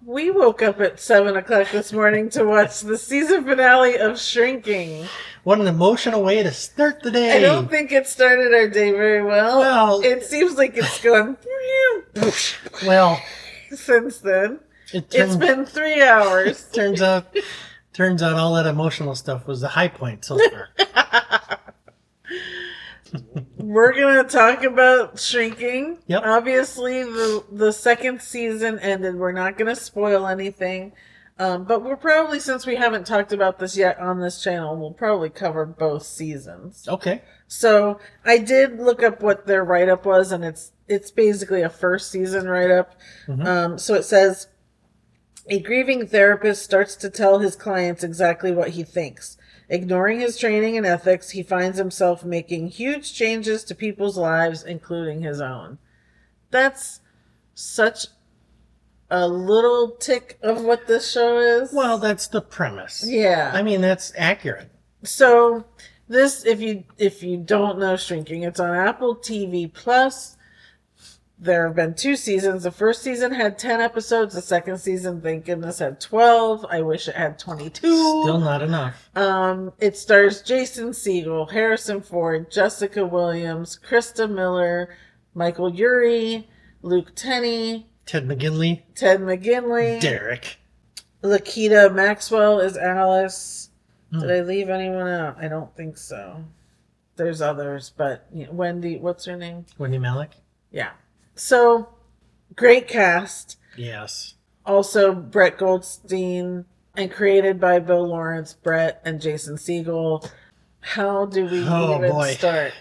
We woke up at 7 o'clock this morning to watch the season finale of Shrinking. What an emotional way to start the day. I don't think it started our day very well. Well, it seems like it's gone well since then. It's been 3 hours. Turns out all that emotional stuff was the high point so far. We're going to talk about Shrinking. Yep. Obviously, the second season ended. We're not going to spoil anything. But we're probably, since we haven't talked about this yet on this channel, we'll probably cover both seasons. Okay. So I did look up what their write-up was, and it's basically a first season write-up. Mm-hmm. So it says, a grieving therapist starts to tell his clients exactly what he thinks. Ignoring his training and ethics, he finds himself making huge changes to people's lives, including his own. That's such a little tick of what this show is. Well, that's the premise. Yeah. I mean, that's accurate. So this, if you don't know Shrinking, it's on Apple TV Plus. There have been 2 seasons. The first season had 10 episodes. The second season, thank goodness, had 12. I wish it had 22. Still not enough. It stars Jason Segal, Harrison Ford, Jessica Williams, Krista Miller, Michael Urie, Luke Tenney, Ted McGinley, Derek, Lakita Maxwell is Alice. Hmm. Did I leave anyone out? I don't think so. There's others, but Wendy, what's her name? Wendy Malick. Yeah. So, great cast. Yes. Also, Brett Goldstein, and created by Bill Lawrence, Brett, and Jason Segal. How do we start?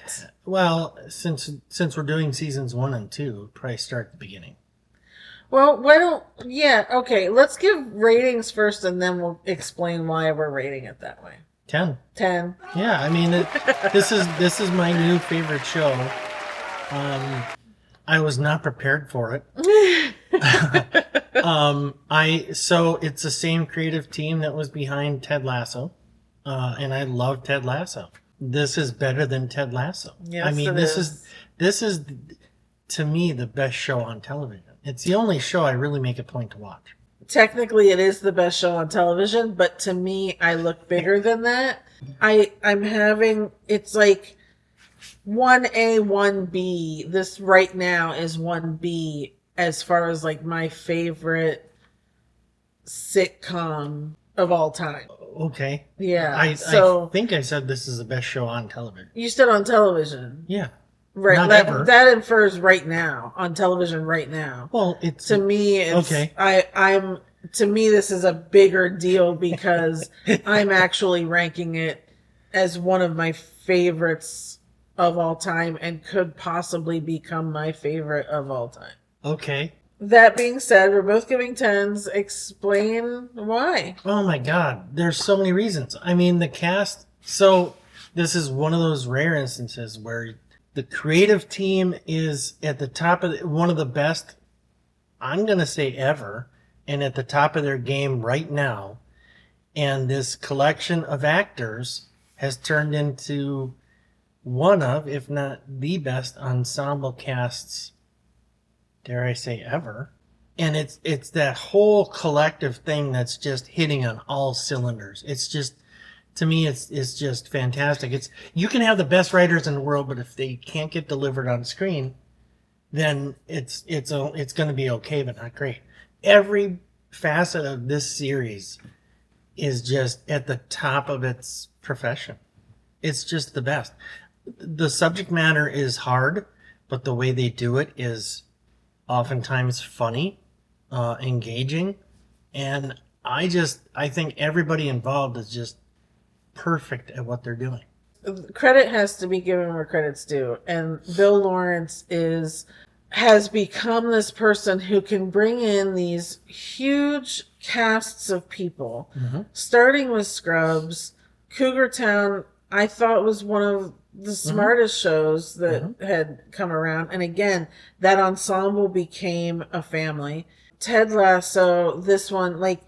Well, since we're doing seasons 1 and 2, probably start at the beginning. Well, okay. Let's give ratings first, and then we'll explain why we're rating it that way. 10. 10. Yeah, I mean, this is my new favorite show. I was not prepared for it. So it's the same creative team that was behind Ted Lasso, and I love Ted Lasso. This is better than Ted Lasso. Yes, I mean, this is to me the best show on television. It's the only show I really make a point to watch. Technically, it is the best show on television, but to me, I look bigger than that. It's like 1A, 1B. This right now is 1B as far as like my favorite sitcom of all time. Okay. Yeah. I think I said this is the best show on television. You said on television. Yeah. Right. Not ever. That infers right now on television right now. Well, to me, it's okay. To me, this is a bigger deal because I'm actually ranking it as one of my favorites of all time and could possibly become my favorite of all time. Okay. That being said, we're both giving 10s. Explain why. Oh my God. There's so many reasons. I mean, the cast. So this is one of those rare instances where the creative team is at the top of one of the best, I'm going to say ever, and at the top of their game right now. And this collection of actors has turned into one of, if not the best ensemble casts, dare I say, ever. And it's that whole collective thing that's just hitting on all cylinders. It's just, to me, it's just fantastic. You can have the best writers in the world, but if they can't get delivered on screen, then it's going to be okay, but not great. Every facet of this series is just at the top of its profession. It's just the best. The subject matter is hard, but the way they do it is oftentimes funny, engaging, and I think everybody involved is just perfect at what they're doing. Credit has to be given where credit's due, and Bill Lawrence has become this person who can bring in these huge casts of people, starting with Scrubs. Cougar Town, I thought, was one of the smartest shows that had come around. And again, that ensemble became a family. Ted Lasso, this one, like,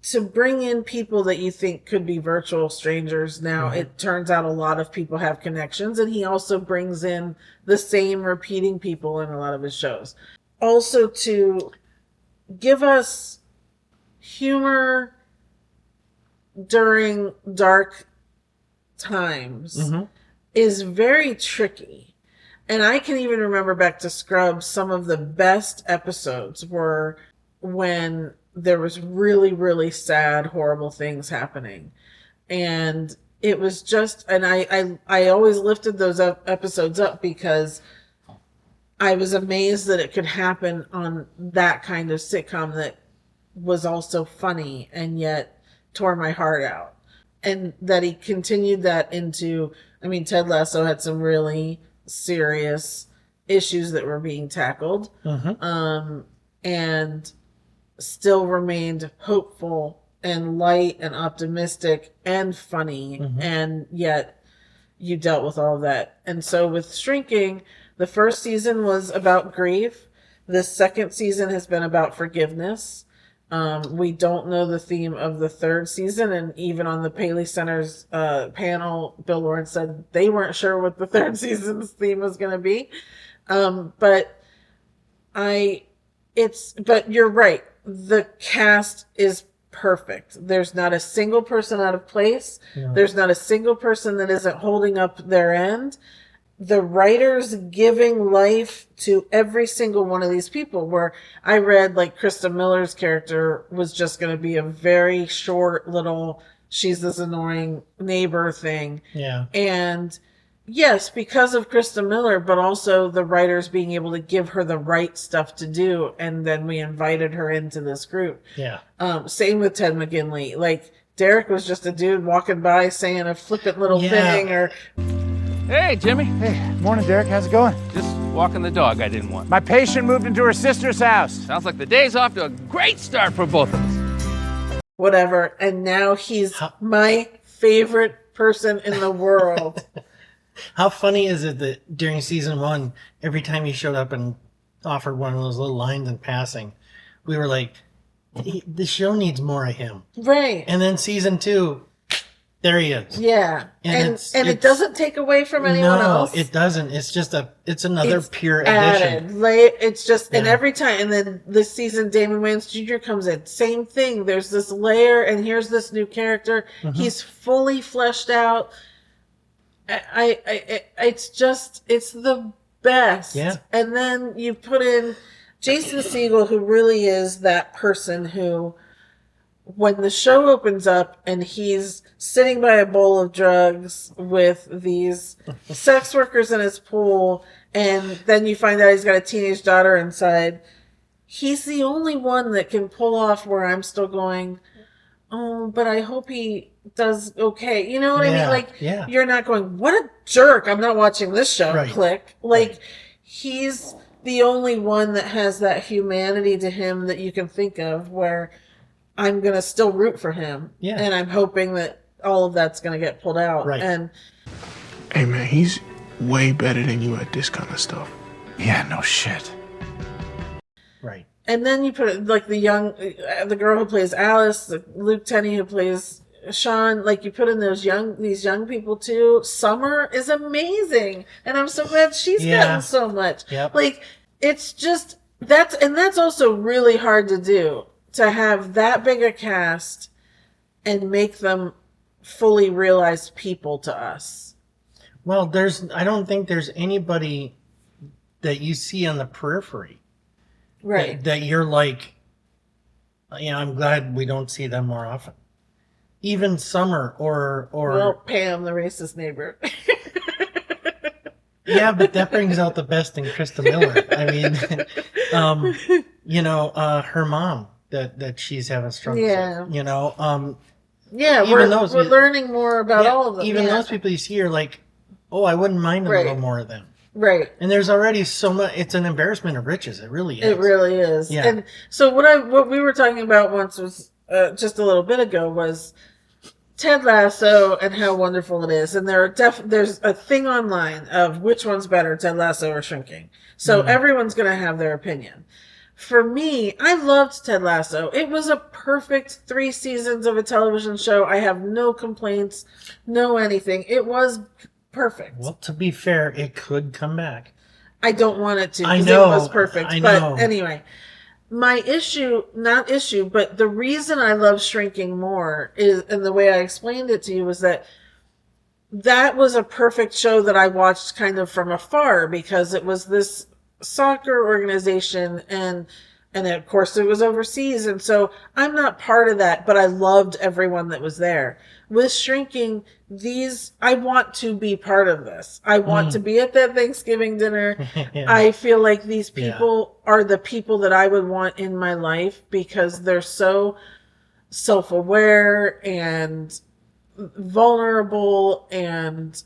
to bring in people that you think could be virtual strangers now, it turns out a lot of people have connections, and he also brings in the same repeating people in a lot of his shows. Also to give us humor during dark times is very tricky. And I can even remember back to Scrubs, some of the best episodes were when there was really, really sad, horrible things happening. And it was just, and I always lifted those episodes up because I was amazed that it could happen on that kind of sitcom that was also funny and yet tore my heart out. And that he continued that into, I mean, Ted Lasso had some really serious issues that were being tackled, and still remained hopeful and light and optimistic and funny, and yet you dealt with all that. And so with Shrinking, the first season was about grief. The second season has been about forgiveness. We don't know the theme of the third season, and even on the Paley Center's panel, Bill Lawrence said they weren't sure what the third season's theme was going to be. But you're right. The cast is perfect. There's not a single person out of place. Yeah. There's not a single person that isn't holding up their end. The writers giving life to every single one of these people, where I read like Krista Miller's character was just going to be a very short little, she's this annoying neighbor thing. Yeah. And yes, because of Krista Miller, but also the writers being able to give her the right stuff to do. And then we invited her into this group. Yeah. Same with Ted McGinley. Like Derek was just a dude walking by saying a flippant little thing, or... Hey, Jimmy. Hey, morning, Derek. How's it going? Just walking the dog I didn't want. My patient moved into her sister's house. Sounds like the day's off to a great start for both of us. Whatever. And now he's my favorite person in the world. How funny is it that during season 1, every time he showed up and offered one of those little lines in passing, we were like, the show needs more of him. Right. And then season 2... there he is. Yeah. And it doesn't take away from anyone else. No, it doesn't. It's just another pure addition. It's just, and every time, and then this season, Damon Wayans Jr. comes in. Same thing. There's this layer, and here's this new character. He's fully fleshed out. It's the best. Yeah. And then you put in Jason Segal, who really is that person who, when the show opens up and he's sitting by a bowl of drugs with these sex workers in his pool, and then you find out he's got a teenage daughter inside, he's the only one that can pull off where I'm still going, oh, but I hope he does okay. You know what I mean? Like, you're not going, what a jerk, I'm not watching this show. Right. Click. Like, he's the only one that has that humanity to him that you can think of, where I'm going to still root for him. Yeah. And I'm hoping that all of that's going to get pulled out. Right. And hey, man, he's way better than you at this kind of stuff. Yeah, no shit. Right. And then you put like the girl who plays Alice, Luke Tenney who plays Sean, like you put in these young people too. Summer is amazing. And I'm so glad she's gotten so much. Yep. Like, it's just, that's also really hard to do. To have that big a cast and make them fully realized people to us. Well, I don't think there's anybody that you see on the periphery. Right. That you're like, I'm glad we don't see them more often. Even Summer or well, Pam, the racist neighbor. Yeah, but that brings out the best in Krista Miller. I mean, her mom. That she's having struggles with, we're learning more about all of them. Even those people you see are like, oh, I wouldn't mind a little more of them. Right. And there's already so much. It's an embarrassment of riches. It really is. It really is. Yeah. And so what we were talking about once was just a little bit ago was Ted Lasso and how wonderful it is. And there's a thing online of which one's better, Ted Lasso or Shrinking. So everyone's going to have their opinion. For me, I loved Ted Lasso. It was a perfect 3 seasons of a television show. I have no complaints, no anything. It was perfect. Well, to be fair, it could come back. I don't want it to, because it was perfect. But anyway, my issue, not issue, but the reason I love Shrinking more is, and the way I explained it to you was that was a perfect show that I watched kind of from afar because it was this soccer organization and of course it was overseas. And so I'm not part of that, but I loved everyone that was there. With Shrinking, I want to be part of this. I want to be at that Thanksgiving dinner. Yeah. I feel like these people are the people that I would want in my life because they're so self-aware and vulnerable and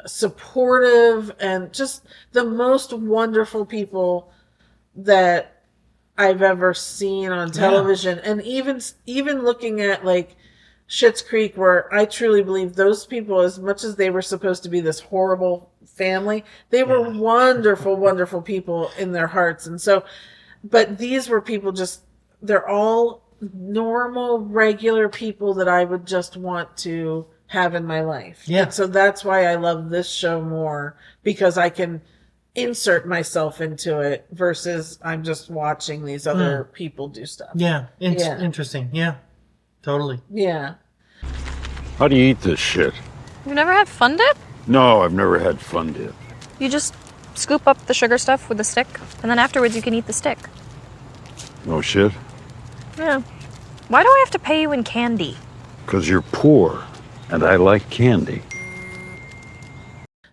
supportive and just the most wonderful people that I've ever seen on television. And even looking at like Schitt's Creek, where I truly believe those people, as much as they were supposed to be this horrible family, they were wonderful, wonderful people in their hearts. And so, but these were people they're all normal, regular people that I would just want to have in my life. Yeah. And so that's why I love this show more, because I can insert myself into it versus I'm just watching these other people do stuff. Yeah. Interesting. Yeah. Totally. Yeah. How do you eat this shit? You've never had fun dip? No, I've never had fun dip. You just scoop up the sugar stuff with a stick, and then afterwards you can eat the stick. No shit? Yeah. Why do I have to pay you in candy? 'Cause you're poor, and I like candy.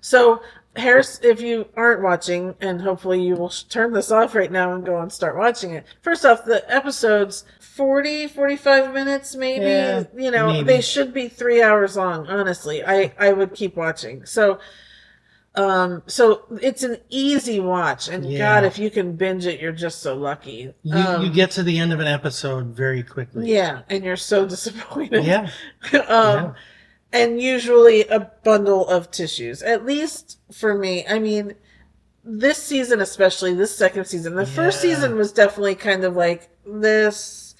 So, Harris, if you aren't watching, and hopefully you will turn this off right now and go and start watching it. First off, the episodes, 45 minutes, maybe. Yeah, maybe. They should be 3 hours long, honestly. I would keep watching. So it's an easy watch. And God, if you can binge it, you're just so lucky. You get to the end of an episode very quickly. Yeah, and you're so disappointed. Yeah. And usually a bundle of tissues, at least for me. I mean, this season, especially this second season, the first season was definitely kind of like this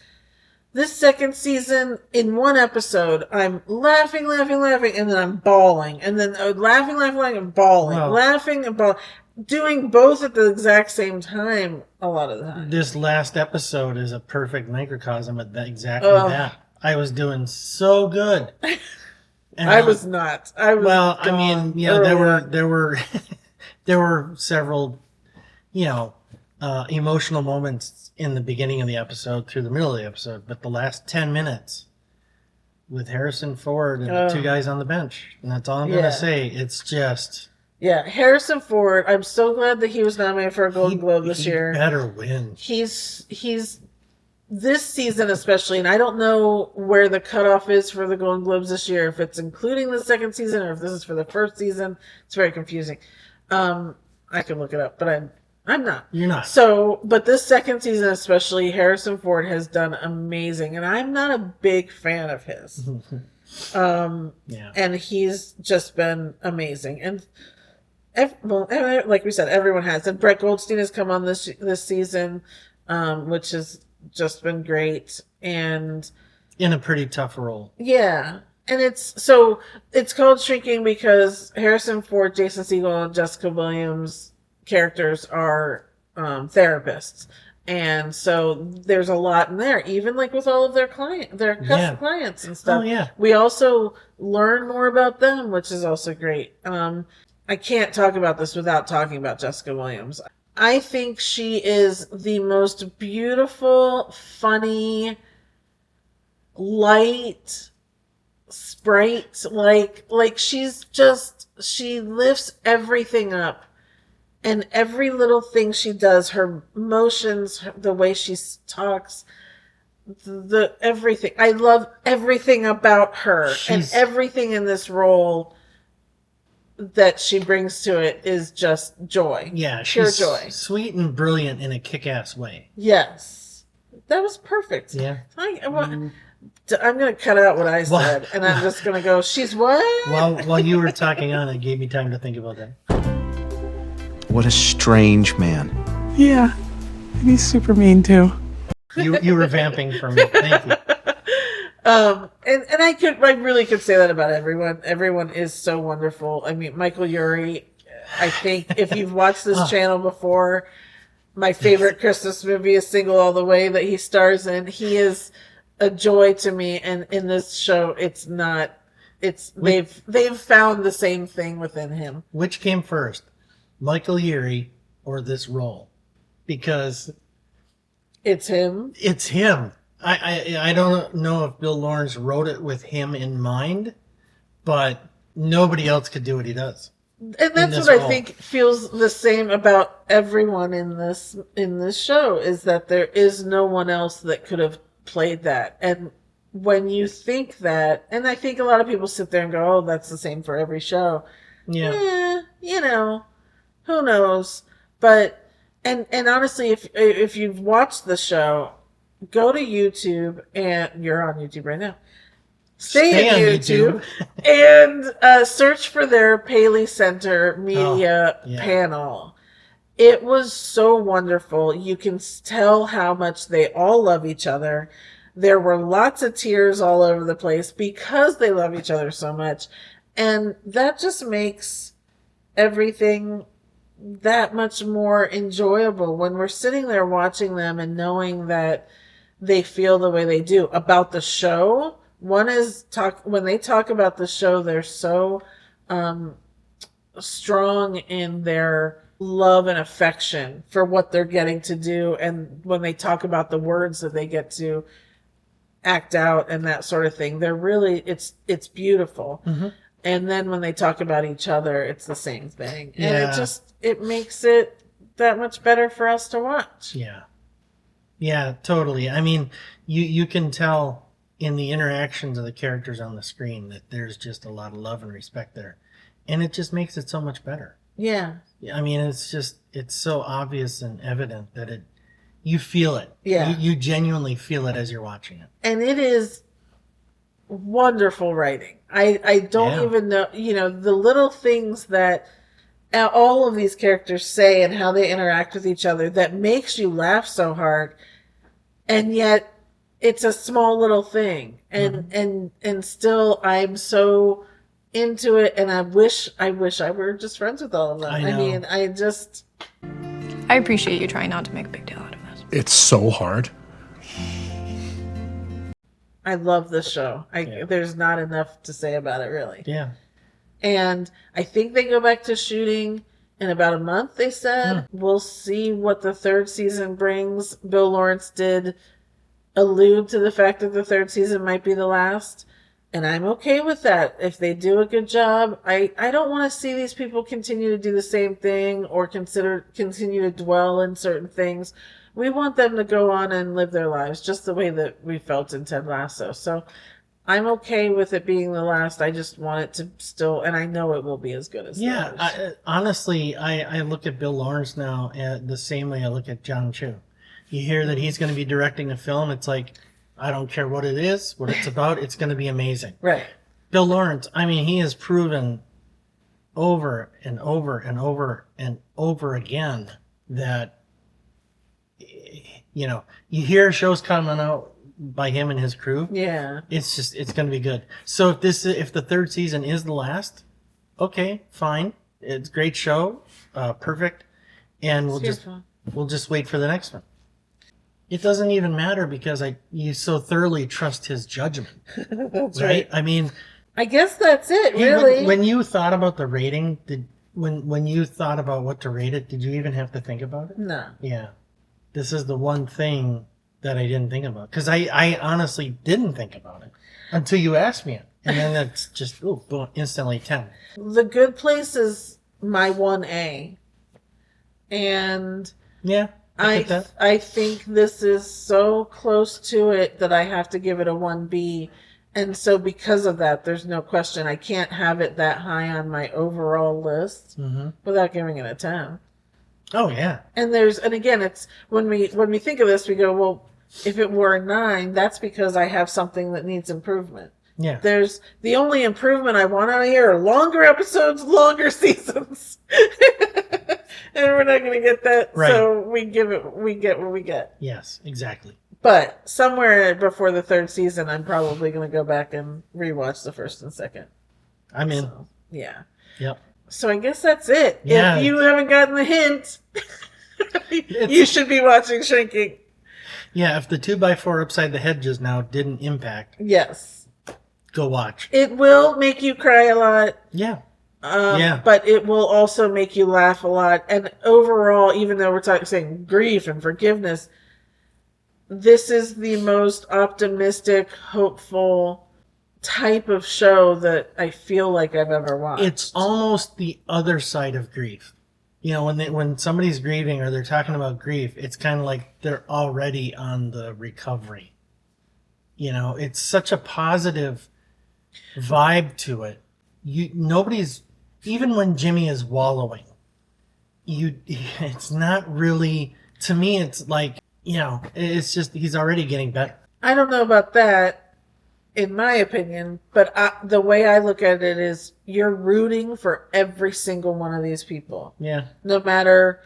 second season. In one episode, I'm laughing, and then I'm bawling, and then laughing, and bawling, Wow. laughing and bawling, doing both at the exact same time a lot of the time. This last episode is a perfect microcosm of that. I was doing so good. And I was not. I was I mean, there early. were there were several, emotional moments in the beginning of the episode through the middle of the episode, but the last 10 minutes with Harrison Ford and the two guys on the bench, and that's all I'm gonna say. It's just Harrison Ford. I'm so glad that he was nominated for a Golden Globe this year. Better win. He's this season especially, and I don't know where the cutoff is for the Golden Globes this year, if it's including the second season or if this is for the first season. It's very confusing. I can look it up, but I'm not. You're not. So, but this second season especially, Harrison Ford has done amazing, and I'm not a big fan of his. And he's just been amazing. And like we said, everyone has. And Brett Goldstein has come on this season, which has just been great, and In a pretty tough role. yeah. And it's called Shrinking because Harrison Ford, Jason Segal, and Jessica Williams characters are therapists, and so there's a lot in there, even like with all of their clients and stuff. Oh, yeah. We also learn more about them, which is also great. I can't talk about this without talking about Jessica Williams. I think she is the most beautiful, funny, light sprite. Like she lifts everything up, and every little thing she does, her motions, the way she talks, everything. I love everything about her, and everything in this role that she brings to it is just joy. Yeah, pure she's joy. sweet and brilliant in a kick-ass way. Yes, that was perfect. Yeah. I'm going to cut out what I said, and I'm just going to go, she's what? While you were talking on, it gave me time to think about that. What a strange man. Yeah, and he's super mean too. You were vamping for me. Thank you. And I really could say that about everyone. Everyone is so wonderful. I mean, Michael Urie, I think if you've watched this channel before, my favorite Christmas movie is Single All the Way that he stars in. He is a joy to me, and in this show, it's not. They've found the same thing within him. Which came first, Michael Urie or this role? Because it's him. It's him. I don't know if Bill Lawrence wrote it with him in mind, but nobody else could do what he does. And that's what I think feels the same about everyone in this show, is that there is no one else that could have played that. And when you think that, and I think a lot of people sit there and go, oh, that's the same for every show. Yeah. Who knows? But, and honestly, if you've watched the show, go to YouTube, and you're on YouTube right now. Stay on YouTube and search for their Paley Center media panel. It was so wonderful. You can tell how much they all love each other. There were lots of tears all over the place because they love each other so much. And that just makes everything that much more enjoyable when we're sitting there watching them and knowing that they feel the way they do about the show. One is when they talk about the show, they're so strong in their love and affection for what they're getting to do. And when they talk about the words that they get to act out and that sort of thing, they're really, it's beautiful. Mm-hmm. And then when they talk about each other, it's the same thing. And it makes it that much better for us to watch. Yeah. Yeah, totally. I mean, you can tell in the interactions of the characters on the screen that there's just a lot of love and respect there. And it just makes it so much better. Yeah. I mean, it's so obvious and evident that you feel it. Yeah. You genuinely feel it as you're watching it. And it is wonderful writing. I don't even know, the little things that all of these characters say and how they interact with each other that makes you laugh so hard. And yet it's a small little thing. And still I'm so into it, and I wish I were just friends with all of them. I mean, I appreciate you trying not to make a big deal out of this. It's so hard. I love this show. There's not enough to say about it, really. Yeah. And I think they go back to shooting in about a month, they said. We'll see what the third season brings. Bill Lawrence did allude to the fact that the third season might be the last. And I'm okay with that. If they do a good job, I don't want to see these people continue to do the same thing or continue to dwell in certain things. We want them to go on and live their lives just the way that we felt in Ted Lasso. So I'm okay with it being the last. I just want it to still, and I know it will be as good as theirs. Honestly, I look at Bill Lawrence now the same way I look at John Chu. You hear that he's going to be directing a film, it's like, I don't care what it is, what it's about, it's going to be amazing. Right. Bill Lawrence, I mean, he has proven over and over and over and over again that, you hear shows coming out by him and his crew. Yeah. It's going to be good. So if the third season is the last, okay, fine. It's a great show. Perfect. And we'll just wait for the next one. It doesn't even matter because you so thoroughly trust his judgment. That's right. I mean, I guess that's it, really. When you thought about the rating, when you thought about what to rate it, did you even have to think about it? No. Yeah. This is the one thing that I didn't think about. Because I honestly didn't think about it until you asked me it. And then it's just, boom, instantly 10. The Good Place is my 1A. And yeah. I think this is so close to it that I have to give it a 1B. And so because of that, there's no question I can't have it that high on my overall list without giving it a 10. Oh, yeah. And again, it's when we think of this, we go, well, if it were a 9, that's because I have something that needs improvement. Yeah. There's the only improvement I want on here are longer episodes, longer seasons. And we're not going to get that. Right. So we get what we get. Yes, exactly. But somewhere before the third season, I'm probably going to go back and rewatch the first and second. I'm in. So, yeah. Yep. So I guess that's it. Yeah. If you haven't gotten the hint, You should be watching Shrinking. Yeah, if the 2x4 upside the head just now didn't impact, Yes. go watch. It will make you cry a lot. Yeah. But it will also make you laugh a lot. And overall, even though we're saying grief and forgiveness, this is the most optimistic, hopeful type of show that I feel like I've ever watched. It's almost the other side of grief. You know, when somebody's grieving or they're talking about grief, it's kind of like they're already on the recovery. You know, it's such a positive vibe to it. Nobody's, even when Jimmy is wallowing, it's not really, to me, it's like, you know, it's just, he's already getting better. I don't know about that, in my opinion, but the way I look at it is you're rooting for every single one of these people. Yeah. No matter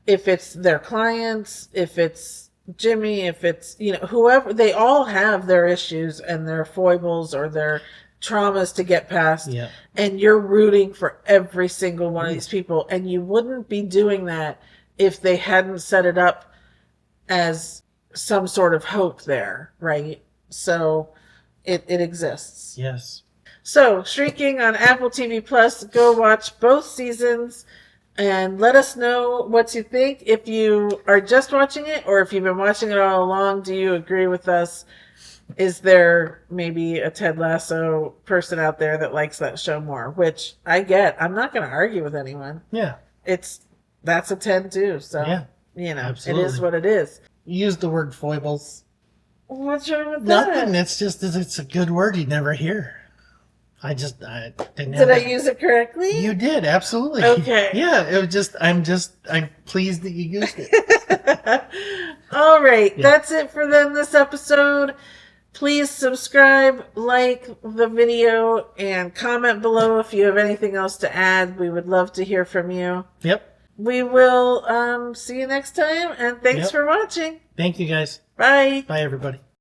if it's their clients, if it's Jimmy, if it's, you know, whoever, they all have their issues and their foibles or their traumas to get past. Yeah. And you're rooting for every single one of these people. And you wouldn't be doing that if they hadn't set it up as some sort of hope there, right? So it exists. Yes. So, Shrinking on Apple TV Plus. Go watch both seasons and let us know what you think. If you are just watching it or if you've been watching it all along, do you agree with us? Is there maybe a Ted Lasso person out there that likes that show more? Which I get. I'm not going to argue with anyone. Yeah. That's a 10 too. So, Yeah. you know, Absolutely. it is what it is. Use the word foibles. What's wrong with that? Nothing. It's just, it's a good word you never hear. I didn't Did I use it correctly? You did, absolutely. Okay. Yeah, it was just, I'm pleased that you used it. All right. That's it for them this episode. Please subscribe, like the video, and comment below if you have anything else to add. We would love to hear from you. Yep. We will see you next time, and thanks for watching. Thank you guys. Bye. Bye, everybody.